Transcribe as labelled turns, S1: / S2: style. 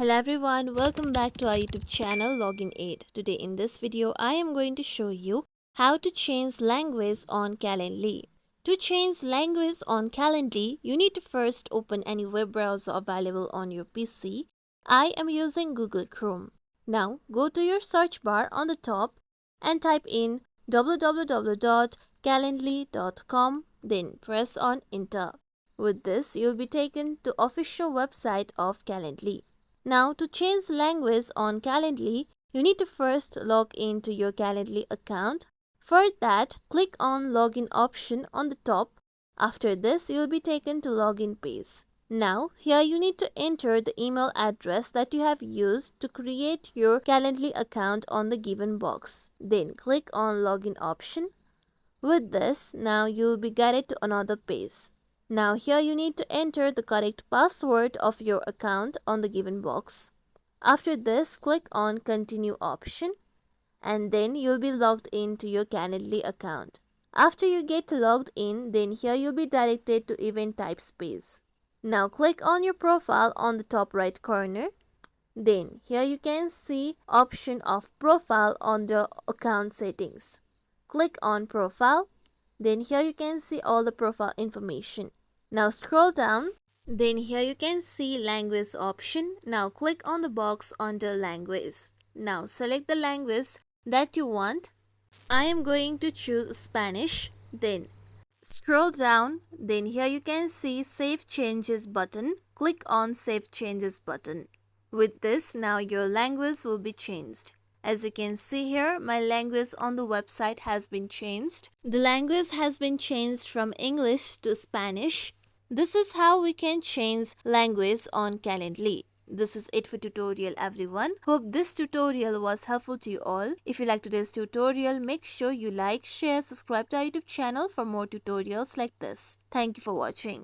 S1: Hello everyone, welcome back to our YouTube channel Login Aid. Today in this video, I am going to show you how to change language on Calendly. To change language on Calendly, you need to first open any web browser available on your PC. I am using Google Chrome. Now go to your search bar on the top and type in www.calendly.com, then press on enter. With this, you'll be taken to official website of Calendly. Now to change language on Calendly, you need to first log into your Calendly account. For that, click on login option on the top. After this, you'll be taken to login page. Now, here you need to enter the email address that you have used to create your Calendly account on the given box. Then click on login option. With this, now you'll be guided to another page. Now here you need to enter the correct password of your account on the given box. After this, click on continue option and then you'll be logged into your Calendly account. After you get logged in, then here you'll be directed to event types page. Now click on your profile on the top right corner. Then here you can see option of profile on the account settings. Click on profile. Then here you can see all the profile information. Now scroll down, then here you can see language option. Now click on the box under language. Now select the language that you want. I am going to choose Spanish. Then scroll down, then here you can see Save Changes button. Click on Save Changes button. With this, now your language will be changed. As you can see here, my language on the website has been changed. The language has been changed from English to Spanish. This is how we can change language on Calendly. This is it for tutorial everyone. Hope this tutorial was helpful to you all. If you like today's tutorial, make sure you like, share, subscribe to our YouTube channel for more tutorials like this. Thank you for watching.